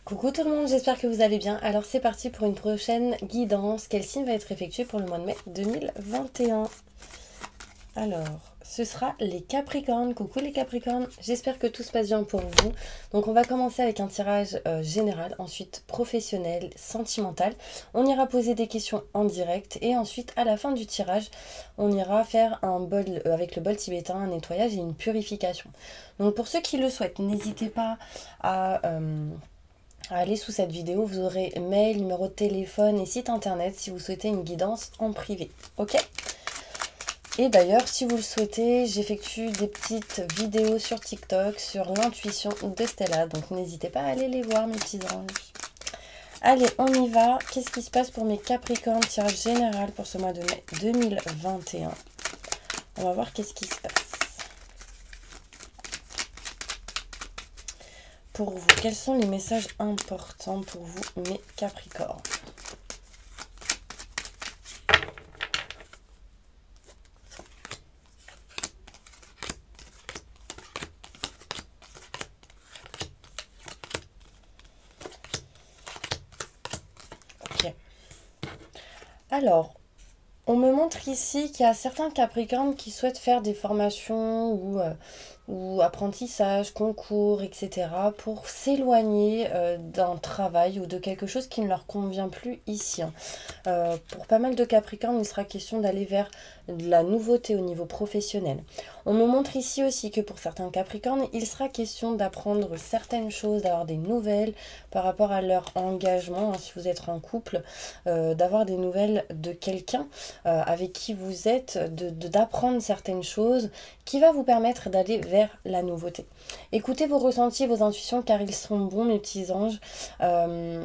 Coucou tout le monde, j'espère que vous allez bien. Alors c'est parti pour une prochaine guidance. Quel signe va être effectué pour le mois de mai 2021? Alors, ce sera les Capricornes. Coucou les Capricornes, j'espère que tout se passe bien pour vous. Donc on va commencer avec un tirage général, ensuite professionnel, sentimental. On ira poser des questions en direct et ensuite à la fin du tirage, on ira faire un bol avec le bol tibétain, un nettoyage et une purification. Donc pour ceux qui le souhaitent, n'hésitez pas à aller sous cette vidéo, vous aurez mail, numéro de téléphone et site internet si vous souhaitez une guidance en privé. Ok? Et d'ailleurs, si vous le souhaitez, j'effectue des petites vidéos sur TikTok sur l'intuition de Stella. Donc n'hésitez pas à aller les voir, mes petits anges. Allez, on y va. Qu'est-ce qui se passe pour mes Capricornes? Tirage général pour ce mois de mai 2021. On va voir qu'est-ce qui se passe. Pour vous, quels sont les messages importants pour vous, mes Capricornes? Ok. Alors, on me montre ici qu'il y a certains Capricornes qui souhaitent faire des formations ou apprentissages, concours, etc. pour s'éloigner d'un travail ou de quelque chose qui ne leur convient plus ici. Pour pas mal de Capricornes, il sera question d'aller vers de la nouveauté au niveau professionnel. On me montre ici aussi que pour certains Capricornes, il sera question d'apprendre certaines choses, d'avoir des nouvelles par rapport à leur engagement, si vous êtes en couple, d'avoir des nouvelles de quelqu'un avec qui vous êtes, d'apprendre certaines choses qui va vous permettre d'aller vers la nouveauté. Écoutez vos ressentis, vos intuitions, car ils sont bons, mes petits anges. Là,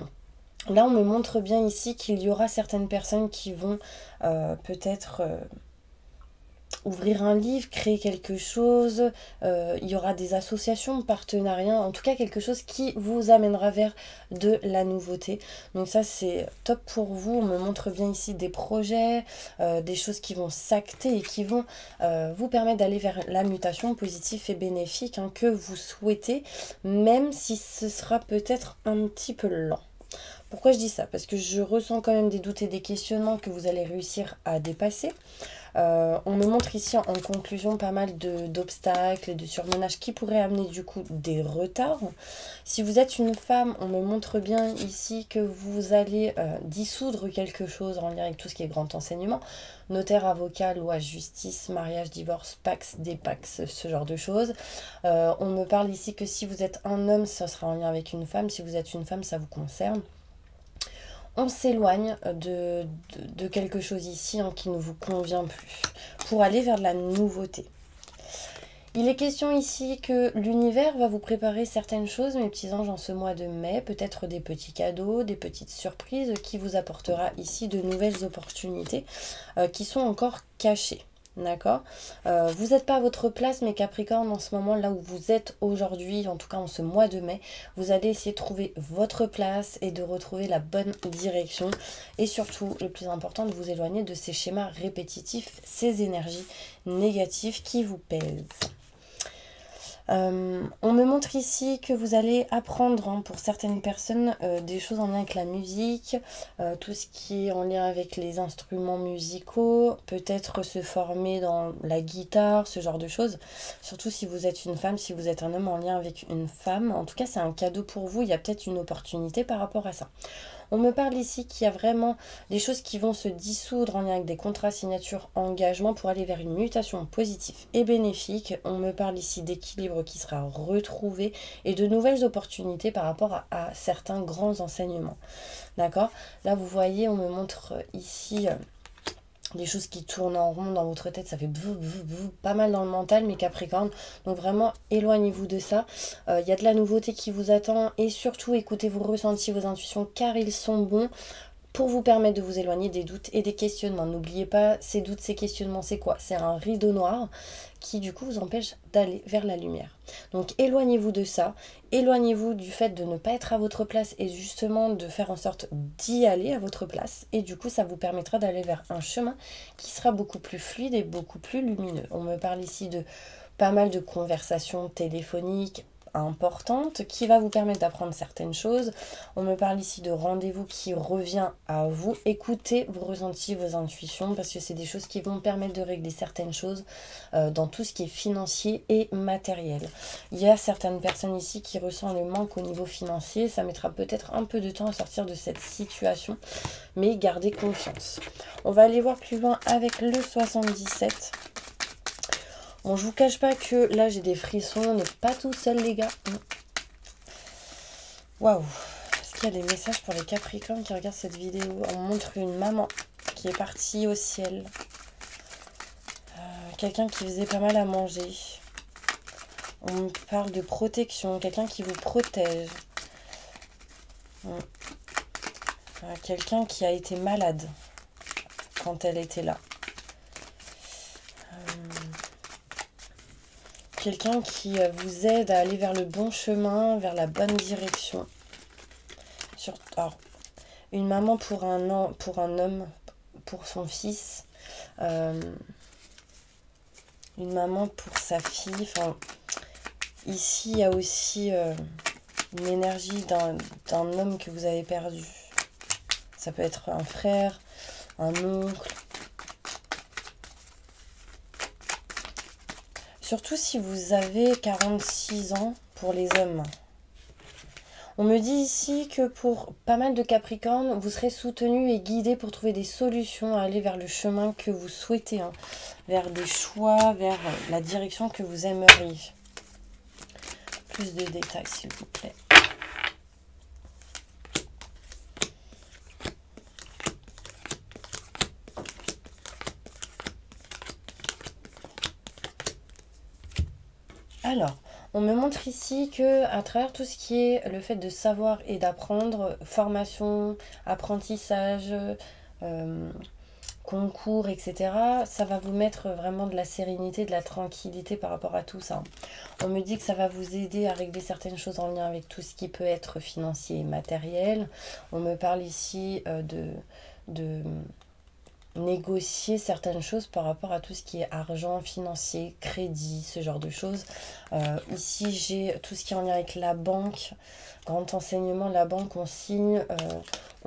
on me montre bien ici qu'il y aura certaines personnes qui vont peut-être ouvrir un livre, créer quelque chose. Il y aura des associations, partenariats, en tout cas quelque chose qui vous amènera vers de la nouveauté. Donc ça, c'est top pour vous. On me montre bien ici des projets, des choses qui vont s'acter et qui vont vous permettre d'aller vers la mutation positive et bénéfique que vous souhaitez, même si ce sera peut-être un petit peu lent. Pourquoi je dis ça? Parce que je ressens quand même des doutes et des questionnements que vous allez réussir à dépasser. On me montre ici en conclusion pas mal d'obstacles et de surmenage qui pourraient amener du coup des retards. Si vous êtes une femme, on me montre bien ici que vous allez dissoudre quelque chose en lien avec tout ce qui est grand enseignement. Notaire, avocat, loi, justice, mariage, divorce, pax, dépax, ce genre de choses. On me parle ici que si vous êtes un homme, ça sera en lien avec une femme. Si vous êtes une femme, ça vous concerne. On s'éloigne de quelque chose ici qui ne vous convient plus pour aller vers de la nouveauté. Il est question ici que l'univers va vous préparer certaines choses, mes petits anges, en ce mois de mai. Peut-être des petits cadeaux, des petites surprises qui vous apportera ici de nouvelles opportunités qui sont encore cachées. D'accord, vous n'êtes pas à votre place, mes Capricornes, en ce moment là où vous êtes aujourd'hui, en tout cas en ce mois de mai. Vous allez essayer de trouver votre place et de retrouver la bonne direction. Et surtout, le plus important, de vous éloigner de ces schémas répétitifs, ces énergies négatives qui vous pèsent. On me montre ici que vous allez apprendre pour certaines personnes des choses en lien avec la musique, tout ce qui est en lien avec les instruments musicaux, peut-être se former dans la guitare, ce genre de choses. Surtout si vous êtes une femme, si vous êtes un homme en lien avec une femme. En tout cas, c'est un cadeau pour vous, il y a peut-être une opportunité par rapport à ça. On me parle ici qu'il y a vraiment des choses qui vont se dissoudre en lien avec des contrats, signatures, engagements pour aller vers une mutation positive et bénéfique. On me parle ici d'équilibre qui sera retrouvé et de nouvelles opportunités par rapport à certains grands enseignements. D'accord? Là, vous voyez, on me montre ici des choses qui tournent en rond dans votre tête, ça fait pas mal dans le mental, mes Capricornes. Donc vraiment, éloignez-vous de ça. Il y a de la nouveauté qui vous attend et surtout, écoutez vos ressentis, vos intuitions, car ils sont bons pour vous permettre de vous éloigner des doutes et des questionnements. N'oubliez pas, ces doutes, ces questionnements, c'est quoi? C'est un rideau noir qui du coup vous empêche d'aller vers la lumière. Donc éloignez-vous de ça, éloignez-vous du fait de ne pas être à votre place et justement de faire en sorte d'y aller à votre place. Et du coup ça vous permettra d'aller vers un chemin qui sera beaucoup plus fluide et beaucoup plus lumineux. On me parle ici de pas mal de conversations téléphoniques, importante qui va vous permettre d'apprendre certaines choses. On me parle ici de rendez-vous qui revient à vous. Écoutez vos ressentis, vos intuitions, parce que c'est des choses qui vont permettre de régler certaines choses dans tout ce qui est financier et matériel. Il y a certaines personnes ici qui ressentent le manque au niveau financier. Ça mettra peut-être un peu de temps à sortir de cette situation, mais gardez confiance. On va aller voir plus loin avec le 77. Bon, je vous cache pas que là, j'ai des frissons. On n'est pas tout seul, les gars. Waouh. Est-ce qu'il y a des messages pour les Capricornes qui regardent cette vidéo? On montre une maman qui est partie au ciel. Quelqu'un qui faisait pas mal à manger. On me parle de protection. Quelqu'un qui vous protège. Quelqu'un qui a été malade quand elle était là. Quelqu'un qui vous aide à aller vers le bon chemin, vers la bonne direction. Alors, une maman pour un homme, pour son fils. Une maman pour sa fille. Enfin, ici, il y a aussi une énergie d'un homme que vous avez perdu. Ça peut être un frère, un oncle. Surtout si vous avez 46 ans pour les hommes. On me dit ici que pour pas mal de Capricornes, vous serez soutenu et guidé pour trouver des solutions à aller vers le chemin que vous souhaitez. Vers des choix, vers la direction que vous aimeriez. Plus de détails, s'il vous plaît. Alors, on me montre ici que à travers tout ce qui est le fait de savoir et d'apprendre, formation, apprentissage, concours, etc., ça va vous mettre vraiment de la sérénité, de la tranquillité par rapport à tout ça. On me dit que ça va vous aider à régler certaines choses en lien avec tout ce qui peut être financier et matériel. On me parle ici de négocier certaines choses par rapport à tout ce qui est argent, financier, crédit, ce genre de choses. Ici, j'ai tout ce qui est en lien avec la banque, grand enseignement, la banque, on signe,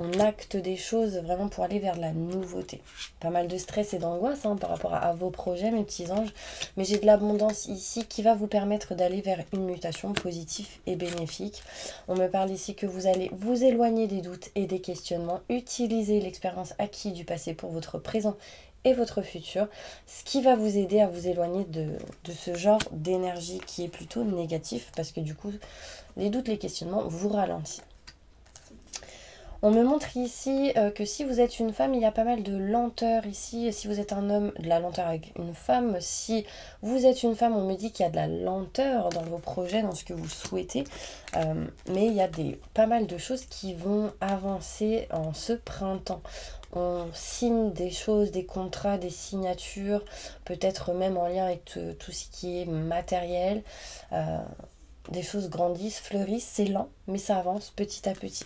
on acte des choses vraiment pour aller vers la nouveauté. Pas mal de stress et d'angoisse par rapport à vos projets, mes petits anges, mais j'ai de l'abondance ici qui va vous permettre d'aller vers une mutation positive et bénéfique. On me parle ici que vous allez vous éloigner des doutes et des questionnements, utiliser l'expérience acquise du passé pour votre présent et votre futur, ce qui va vous aider à vous éloigner de ce genre d'énergie qui est plutôt négatif, parce que du coup, les doutes, les questionnements vous ralentissent. On me montre ici que si vous êtes une femme, il y a pas mal de lenteur ici. Si vous êtes un homme, de la lenteur avec une femme. Si vous êtes une femme, on me dit qu'il y a de la lenteur dans vos projets, dans ce que vous souhaitez. Mais il y a pas mal de choses qui vont avancer en ce printemps. On signe des choses, des contrats, des signatures, peut-être même en lien avec tout ce qui est matériel. Des choses grandissent, fleurissent, c'est lent, mais ça avance petit à petit.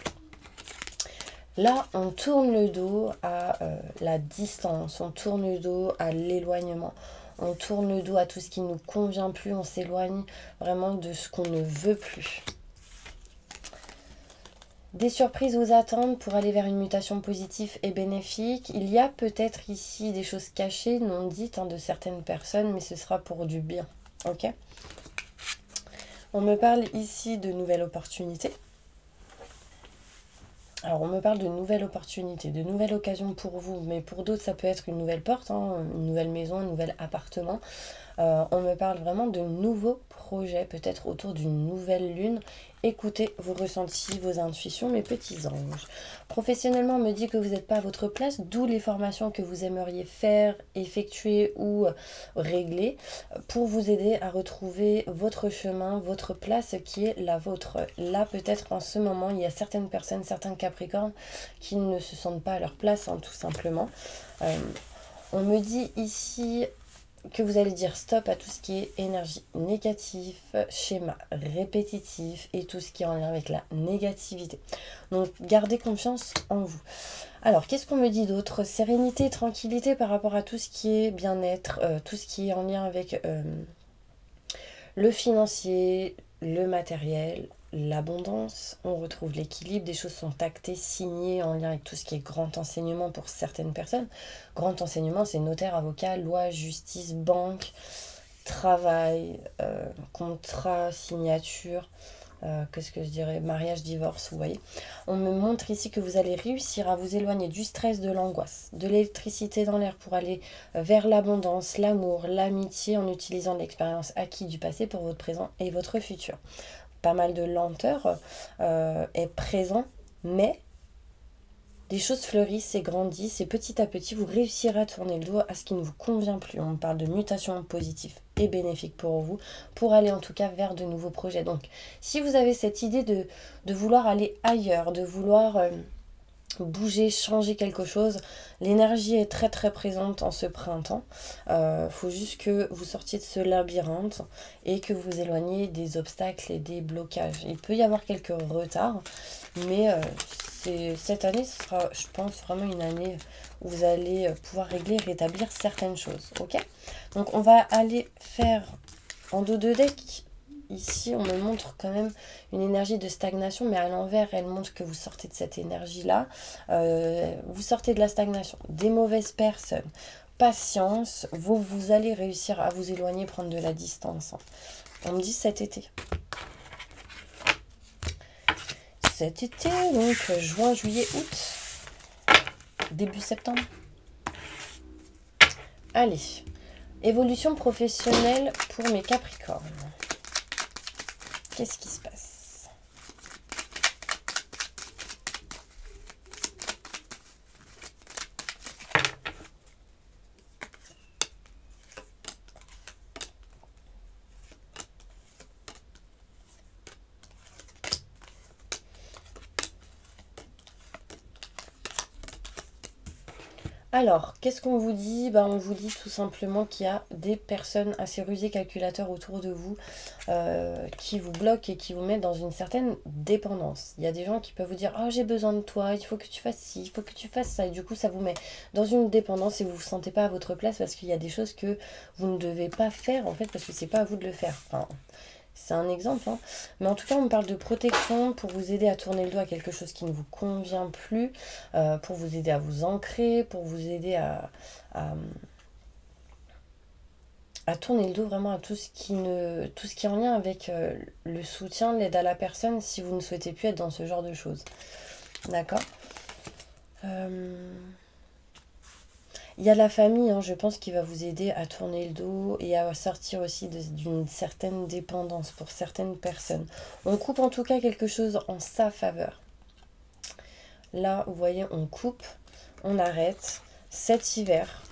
Là, on tourne le dos à la distance, on tourne le dos à l'éloignement, on tourne le dos à tout ce qui ne nous convient plus, on s'éloigne vraiment de ce qu'on ne veut plus. Des surprises vous attendent pour aller vers une mutation positive et bénéfique. Il y a peut-être ici des choses cachées, non dites de certaines personnes, mais ce sera pour du bien. Ok ? On me parle ici de nouvelles opportunités. Alors, on me parle de nouvelles opportunités, de nouvelles occasions pour vous, mais pour d'autres, ça peut être une nouvelle porte, une nouvelle maison, un nouvel appartement. On me parle vraiment de nouveaux projets, peut-être autour d'une nouvelle lune. Écoutez vos ressentis, vos intuitions, mes petits anges. Professionnellement, on me dit que vous n'êtes pas à votre place, d'où les formations que vous aimeriez faire, effectuer ou régler pour vous aider à retrouver votre chemin, votre place qui est la vôtre. Là, peut-être en ce moment, il y a certaines personnes, certains Capricornes qui ne se sentent pas à leur place, tout simplement. On me dit ici que vous allez dire stop à tout ce qui est énergie négative, schéma répétitif et tout ce qui est en lien avec la négativité. Donc, gardez confiance en vous. Alors, qu'est-ce qu'on me dit d'autre? Sérénité, tranquillité par rapport à tout ce qui est bien-être, tout ce qui est en lien avec le financier, le matériel, l'abondance, on retrouve l'équilibre, des choses sont actées, signées en lien avec tout ce qui est grand enseignement pour certaines personnes. Grand enseignement, c'est notaire, avocat, loi, justice, banque, travail, contrat, signature, qu'est-ce que je dirais, mariage, divorce, vous voyez. On me montre ici que vous allez réussir à vous éloigner du stress, de l'angoisse, de l'électricité dans l'air pour aller vers l'abondance, l'amour, l'amitié en utilisant l'expérience acquise du passé pour votre présent et votre futur. Pas mal de lenteur est présent, mais les choses fleurissent et grandissent et petit à petit, vous réussirez à tourner le dos à ce qui ne vous convient plus. On parle de mutation positive et bénéfique pour vous, pour aller en tout cas vers de nouveaux projets. Donc, si vous avez cette idée de vouloir aller ailleurs, de vouloir bouger, changer quelque chose, l'énergie est très très présente en ce printemps. Faut juste que vous sortiez de ce labyrinthe et que vous vous éloigniez des obstacles et des blocages. Il peut y avoir quelques retards, mais cette année, ce sera, je pense, vraiment une année où vous allez pouvoir régler, rétablir certaines choses. Ok? Donc, on va aller faire en dos de deck. Ici, on me montre quand même une énergie de stagnation, mais à l'envers, elle montre que vous sortez de cette énergie-là. Vous sortez de la stagnation, des mauvaises personnes. Patience, vous allez réussir à vous éloigner, prendre de la distance. On me dit cet été. Cet été, donc juin, juillet, août, début septembre. Allez, évolution professionnelle pour mes Capricornes. Qu'est-ce qui se passe? Alors, qu'est-ce qu'on vous dit? On vous dit tout simplement qu'il y a des personnes assez rusées, calculateurs autour de vous qui vous bloquent et qui vous mettent dans une certaine dépendance. Il y a des gens qui peuvent vous dire « Oh, j'ai besoin de toi, il faut que tu fasses ci, il faut que tu fasses ça. » Et du coup, ça vous met dans une dépendance et vous ne vous sentez pas à votre place parce qu'il y a des choses que vous ne devez pas faire en fait parce que c'est pas à vous de le faire. Enfin, c'est un exemple, hein. Mais en tout cas, on parle de protection pour vous aider à tourner le dos à quelque chose qui ne vous convient plus, pour vous aider à vous ancrer, pour vous aider à tourner le dos vraiment à tout ce qui est en lien avec le soutien, l'aide à la personne si vous ne souhaitez plus être dans ce genre de choses. D'accord. Il y a la famille, hein, je pense, qui va vous aider à tourner le dos et à sortir aussi d'une certaine dépendance pour certaines personnes. On coupe en tout cas quelque chose en sa faveur. Là, vous voyez, on coupe, on arrête. Cet hiver,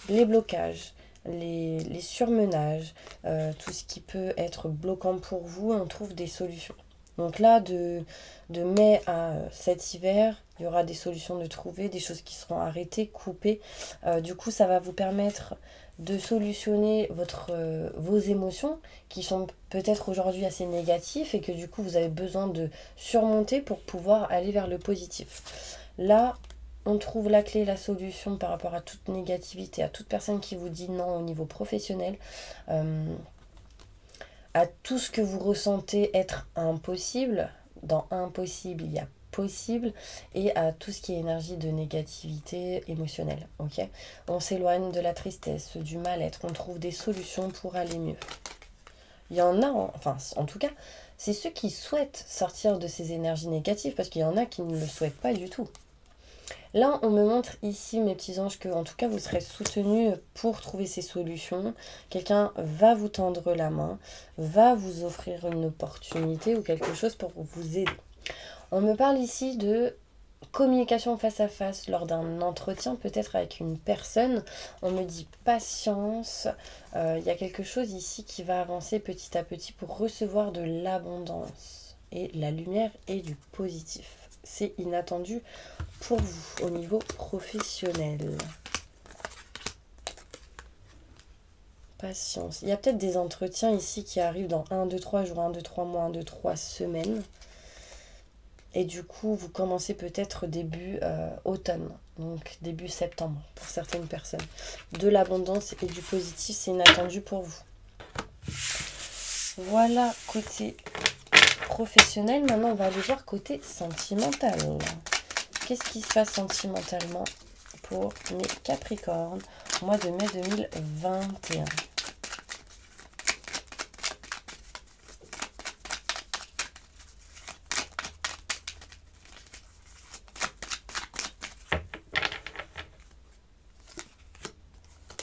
les blocages, les surmenages, tout ce qui peut être bloquant pour vous, on trouve des solutions. Donc là, de mai à cet hiver, il y aura des solutions de trouver, des choses qui seront arrêtées, coupées. Du coup, ça va vous permettre de solutionner vos émotions qui sont peut-être aujourd'hui assez négatives et que du coup, vous avez besoin de surmonter pour pouvoir aller vers le positif. Là, on trouve la clé, la solution par rapport à toute négativité, à toute personne qui vous dit non au niveau professionnel. À tout ce que vous ressentez être impossible. Dans impossible, il y a possible. Et à tout ce qui est énergie de négativité émotionnelle. Ok, on s'éloigne de la tristesse, du mal-être. On trouve des solutions pour aller mieux. Il y en a, enfin en tout cas, c'est ceux qui souhaitent sortir de ces énergies négatives. Parce qu'il y en a qui ne le souhaitent pas du tout. Là, on me montre ici, mes petits anges, que en tout cas, vous serez soutenus pour trouver ces solutions. Quelqu'un va vous tendre la main, va vous offrir une opportunité ou quelque chose pour vous aider. On me parle ici de communication face à face lors d'un entretien, peut-être avec une personne. On me dit patience. Il y a quelque chose ici qui va avancer petit à petit pour recevoir de l'abondance et la lumière et du positif. C'est inattendu pour vous au niveau professionnel. Patience. Il y a peut-être des entretiens ici qui arrivent dans 1, 2, 3 jours, 1, 2, 3 mois, 1, 2, 3 semaines. Et du coup, vous commencez peut-être début automne, donc début septembre pour certaines personnes. De l'abondance et du positif, c'est inattendu pour vous. Voilà, côté professionnel. Maintenant, on va aller voir côté sentimental. Qu'est-ce qui se passe sentimentalement pour mes Capricornes au mois de mai 2021?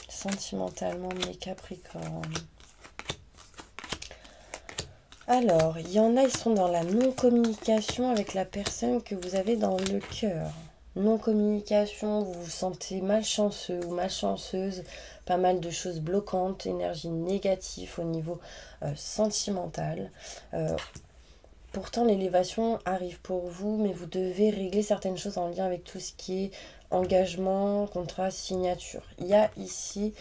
Sentimentalement, mes Capricornes. Alors, il y en a, ils sont dans la non-communication avec la personne que vous avez dans le cœur. Non-communication, vous vous sentez malchanceux ou malchanceuse, pas mal de choses bloquantes, énergie négative au niveau sentimental. Pourtant, l'élévation arrive pour vous, mais vous devez régler certaines choses en lien avec tout ce qui est engagement, contrat, signature. Il y a ici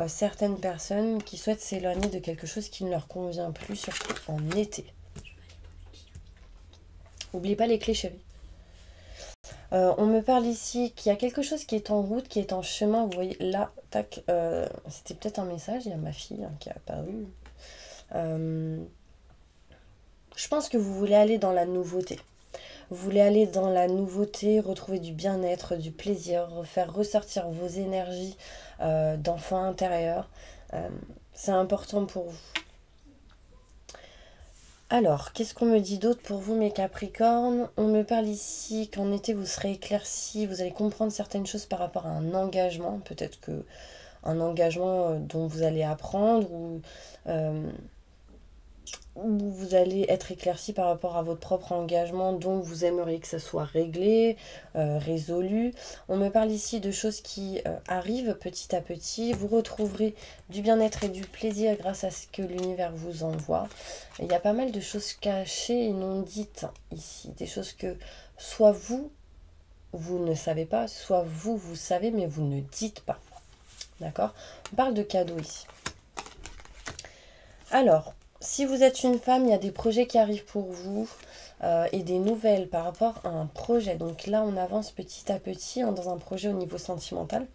certaines personnes qui souhaitent s'éloigner de quelque chose qui ne leur convient plus, surtout en été. N'oubliez pas les clés, chérie. On me parle ici qu'il y a quelque chose qui est en route, qui est en chemin. Vous voyez, là, tac, c'était peut-être un message. Il y a ma fille qui est apparue. Je pense que vous voulez aller dans la nouveauté. Vous voulez aller dans la nouveauté, retrouver du bien-être, du plaisir, faire ressortir vos énergies d'enfant intérieur. C'est important pour vous. Alors, qu'est-ce qu'on me dit d'autre pour vous, mes Capricornes? On me parle ici qu'en été, vous serez éclaircis, vous allez comprendre certaines choses par rapport à un engagement. Peut-être que un engagement dont vous allez apprendre ou vous allez être éclairci par rapport à votre propre engagement dont vous aimeriez que ça soit réglé, résolu. On me parle ici de choses qui arrivent petit à petit. Vous retrouverez du bien-être et du plaisir grâce à ce que l'univers vous envoie. Il y a pas mal de choses cachées et non dites ici. Des choses que soit vous ne savez pas, soit vous savez mais vous ne dites pas. D'accord? On parle de cadeaux ici. Alors, si vous êtes une femme, il y a des projets qui arrivent pour vous et des nouvelles par rapport à un projet. Donc là, on avance petit à petit dans un projet au niveau sentimental.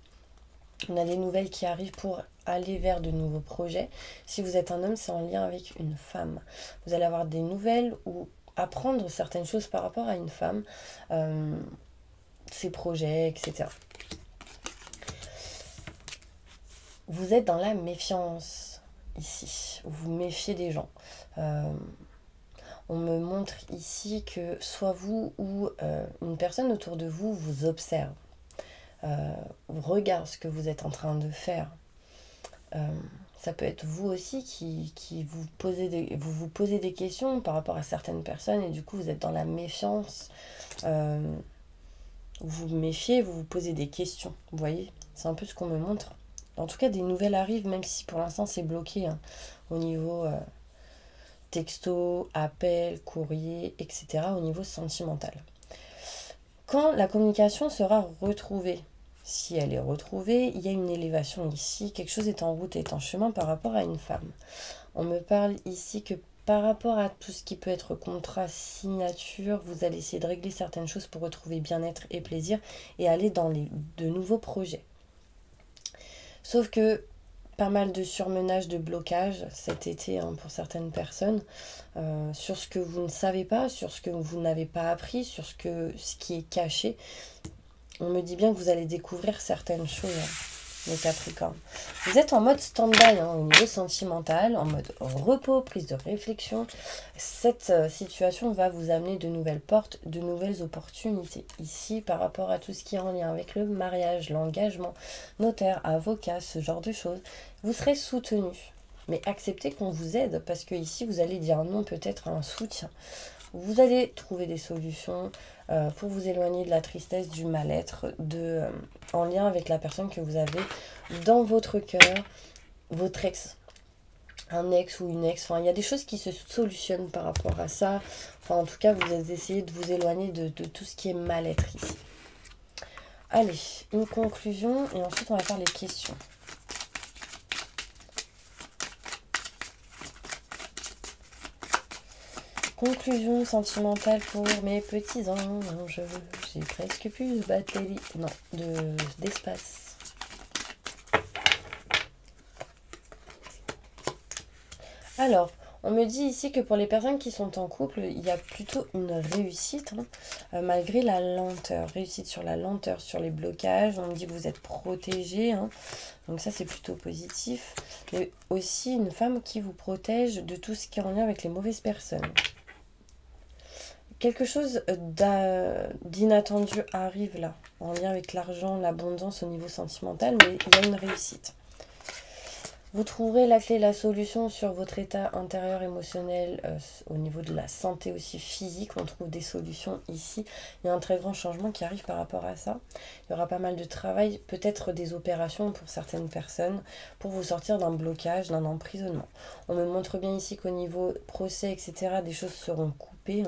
On a des nouvelles qui arrivent pour aller vers de nouveaux projets. Si vous êtes un homme, c'est en lien avec une femme. Vous allez avoir des nouvelles ou apprendre certaines choses par rapport à une femme, ses projets, etc. Vous êtes dans la méfiance. Ici, vous méfiez des gens. On me montre ici que soit vous ou une personne autour de vous vous observe, regarde ce que vous êtes en train de faire. Ça peut être vous aussi qui vous vous posez des questions par rapport à certaines personnes et du coup vous êtes dans la méfiance. Vous vous méfiez, vous vous posez des questions. Vous voyez, c'est un peu ce qu'on me montre. En tout cas, des nouvelles arrivent, même si pour l'instant c'est bloqué au niveau texto, appel, courrier, etc. Au niveau sentimental. Quand la communication sera retrouvée, si elle est retrouvée, il y a une élévation ici. Quelque chose est en route, est en chemin par rapport à une femme. On me parle ici que par rapport à tout ce qui peut être contrat, signature, vous allez essayer de régler certaines choses pour retrouver bien-être et plaisir et aller dans de nouveaux projets. Sauf que pas mal de surmenage, de blocage cet été pour certaines personnes sur ce que vous ne savez pas, sur ce que vous n'avez pas appris, sur ce qui est caché. On me dit bien que vous allez découvrir certaines choses, les Capricornes. Vous êtes en mode stand-by au niveau sentimental, en mode repos, prise de réflexion. Cette situation va vous amener de nouvelles portes, de nouvelles opportunités. Ici, par rapport à tout ce qui est en lien avec le mariage, l'engagement, notaire, avocat, ce genre de choses, vous serez soutenu. Mais acceptez qu'on vous aide parce que ici, vous allez dire non peut-être à un soutien. Vous allez trouver des solutions pour vous éloigner de la tristesse, du mal-être, en lien avec la personne que vous avez dans votre cœur, votre ex, un ex ou une ex. Enfin, il y a des choses qui se solutionnent par rapport à ça. Enfin, en tout cas, vous essayez de vous éloigner de tout ce qui est mal-être ici. Allez, une conclusion et ensuite on va faire les questions. Conclusion sentimentale pour mes petits anges. J'ai presque plus de batterie. Non, d'espace. Alors, On me dit ici que pour les personnes qui sont en couple, il y a plutôt une réussite, malgré la lenteur. Réussite sur la lenteur, sur les blocages. On me dit que vous êtes protégé, donc ça c'est plutôt positif. Mais aussi une femme qui vous protège de tout ce qui est en lien avec les mauvaises personnes. Quelque chose d'inattendu arrive là, en lien avec l'argent, l'abondance au niveau sentimental, mais il y a une réussite. Vous trouverez la clé, la solution sur votre état intérieur émotionnel, au niveau de la santé aussi physique. On trouve des solutions ici. Il y a un très grand changement qui arrive par rapport à ça. Il y aura pas mal de travail, peut-être des opérations pour certaines personnes, pour vous sortir d'un blocage, d'un emprisonnement. On me montre bien ici qu'au niveau procès, etc., des choses seront coupées.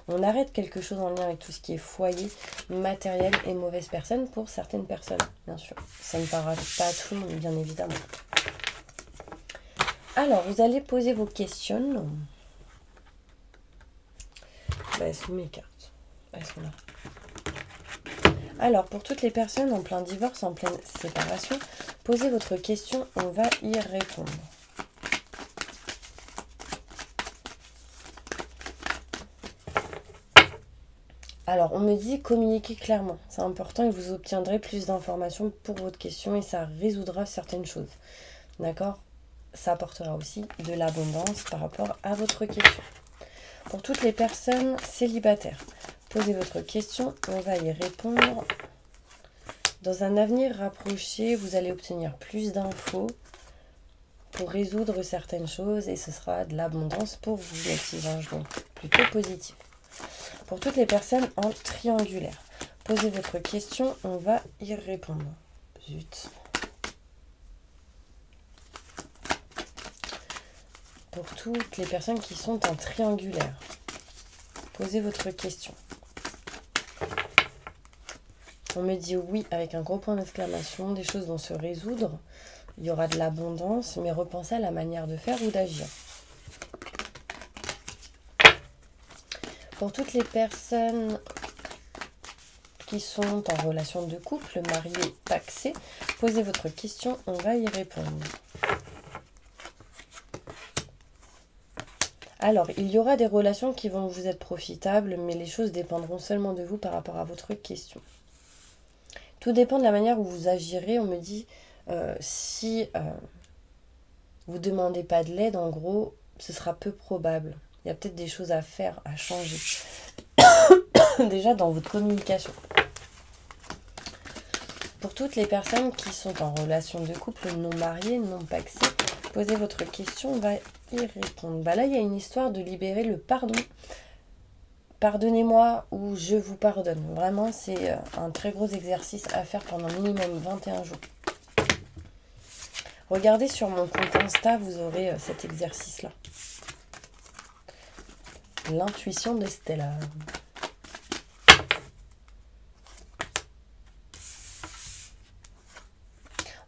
On arrête quelque chose en lien avec tout ce qui est foyer, matériel et mauvaise personne pour certaines personnes, bien sûr. Ça ne parlera pas à tout le monde, bien évidemment. Alors, vous allez poser vos questions. Elles sont mes cartes. Elles sont là. Alors, pour toutes les personnes en plein divorce, en pleine séparation, posez votre question, on va y répondre. Alors, on me dit communiquer clairement. C'est important et vous obtiendrez plus d'informations pour votre question et ça résoudra certaines choses. D'accord ? Ça apportera aussi de l'abondance par rapport à votre question. Pour toutes les personnes célibataires, posez votre question, on va y répondre. Dans un avenir rapproché, vous allez obtenir plus d'infos pour résoudre certaines choses et ce sera de l'abondance pour vous, les petits anges, donc plutôt positif. Pour toutes les personnes en triangulaire, posez votre question, on va y répondre. Zut. Pour toutes les personnes qui sont en triangulaire, posez votre question. On me dit oui avec un gros point d'exclamation, des choses vont se résoudre, il y aura de l'abondance, mais repensez à la manière de faire ou d'agir. Pour toutes les personnes qui sont en relation de couple, mariés, pacsés, posez votre question, on va y répondre. Alors, il y aura des relations qui vont vous être profitables, mais les choses dépendront seulement de vous par rapport à votre question. Tout dépend de la manière où vous agirez. On me dit, si vous ne demandez pas de l'aide, en gros, ce sera peu probable. Il y a peut-être des choses à faire, à changer. Déjà dans votre communication. Pour toutes les personnes qui sont en relation de couple, non mariées, non pacsées, posez votre question, on va y répondre. Là, il y a une histoire de libérer le pardon. Pardonnez-moi ou je vous pardonne. Vraiment, c'est un très gros exercice à faire pendant minimum 21 jours. Regardez sur mon compte Insta, vous aurez cet exercice-là. L'intuition de Stella.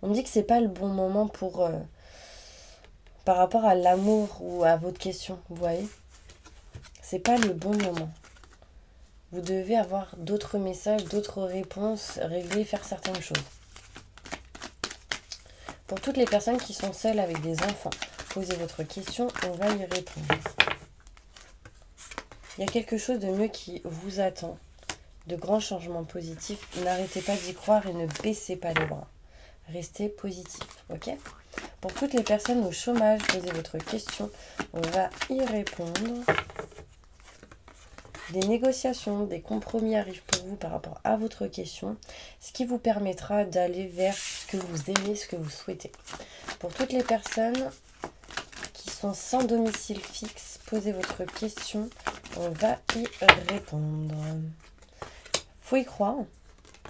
On me dit que c'est pas le bon moment pour par rapport à l'amour ou à votre question, vous voyez. C'est pas le bon moment. Vous devez avoir d'autres messages, d'autres réponses, régler, faire certaines choses. Pour toutes les personnes qui sont seules avec des enfants, posez votre question, on va y répondre. Il y a quelque chose de mieux qui vous attend, de grands changements positifs. N'arrêtez pas d'y croire et ne baissez pas les bras. Restez positif, ok ? Pour toutes les personnes au chômage, posez votre question, on va y répondre. Des négociations, des compromis arrivent pour vous par rapport à votre question, ce qui vous permettra d'aller vers ce que vous aimez, ce que vous souhaitez. Pour toutes les personnes qui sont sans domicile fixe, posez votre question, on va y répondre. Faut y croire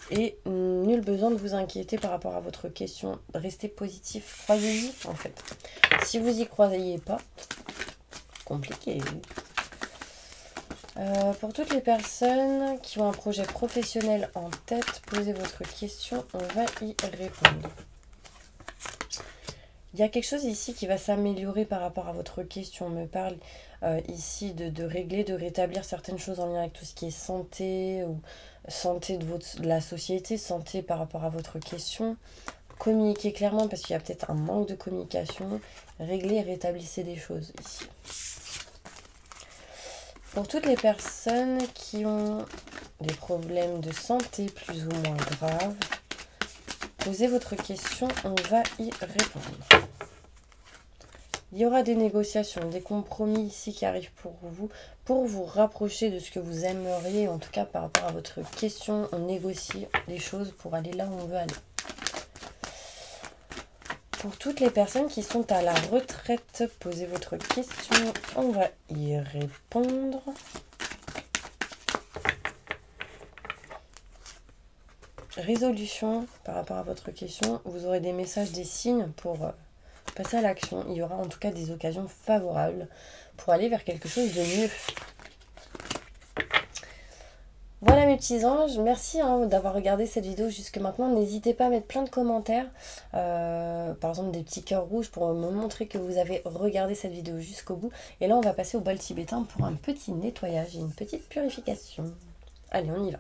et nul besoin de vous inquiéter par rapport à votre question. Restez positif, croyez-y en fait. Si vous y croyez pas, compliqué. Pour toutes les personnes qui ont un projet professionnel en tête, posez votre question, on va y répondre. Il y a quelque chose ici qui va s'améliorer par rapport à votre question. On me parle ici de régler, de rétablir certaines choses en lien avec tout ce qui est santé ou santé de la société, santé par rapport à votre question. communiquez clairement parce qu'il y a peut-être un manque de communication. Réglez et rétablissez des choses ici. Pour toutes les personnes qui ont des problèmes de santé plus ou moins graves, posez votre question, on va y répondre. Il y aura des négociations, des compromis ici qui arrivent pour vous rapprocher de ce que vous aimeriez, en tout cas par rapport à votre question, on négocie les choses pour aller là où on veut aller. Pour toutes les personnes qui sont à la retraite, posez votre question, on va y répondre. Résolution par rapport à votre question, vous aurez des messages, des signes pour passer à l'action. Il y aura en tout cas des occasions favorables pour aller vers quelque chose de mieux. Voilà mes petits anges, merci d'avoir regardé cette vidéo jusque maintenant. N'hésitez pas à mettre plein de commentaires, par exemple des petits cœurs rouges pour me montrer que vous avez regardé cette vidéo jusqu'au bout. Et là on va passer au bol tibétain pour un petit nettoyage et une petite purification. Allez, on y va.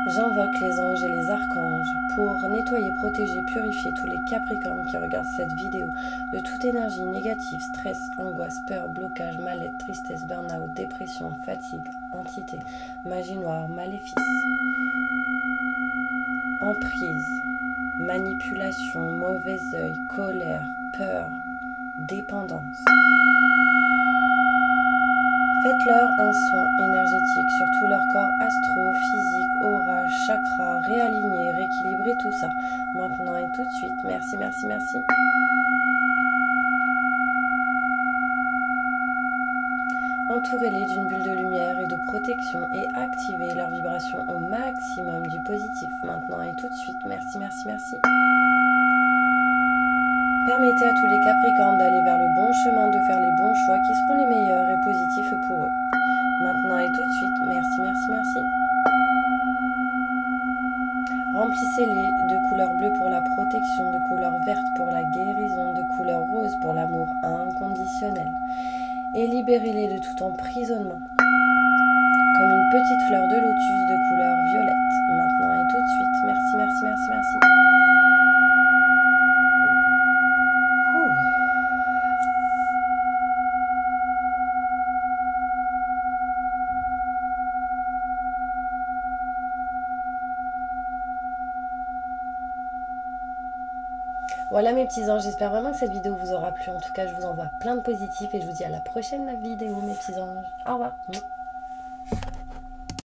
J'invoque les anges et les archanges pour nettoyer, protéger, purifier tous les capricornes qui regardent cette vidéo de toute énergie négative, stress, angoisse, peur, blocage, mal-être, tristesse, burn-out, dépression, fatigue, entité, magie noire, maléfice, emprise, manipulation, mauvais œil, colère, peur, dépendance. Faites-leur un soin énergétique sur tout leur corps astro, physique, aura, chakra, réaligner, rééquilibrer tout ça. Maintenant et tout de suite. Merci, merci, merci. Entourez-les d'une bulle de lumière et de protection et activez leur vibration au maximum du positif. Maintenant et tout de suite. Merci, merci, merci. Permettez à tous les Capricornes d'aller vers le bon chemin, de faire les bons choix qui seront les meilleurs et positifs pour eux. Maintenant et tout de suite, merci, merci, merci. Remplissez-les de couleur bleue pour la protection, de couleur verte pour la guérison, de couleur rose pour l'amour inconditionnel. Et libérez-les de tout emprisonnement, comme une petite fleur de lotus de couleur violette. Maintenant et tout de suite, merci, merci, merci, merci. Voilà mes petits anges, j'espère vraiment que cette vidéo vous aura plu. En tout cas, je vous envoie plein de positifs et je vous dis à la prochaine vidéo mes petits anges. Au revoir.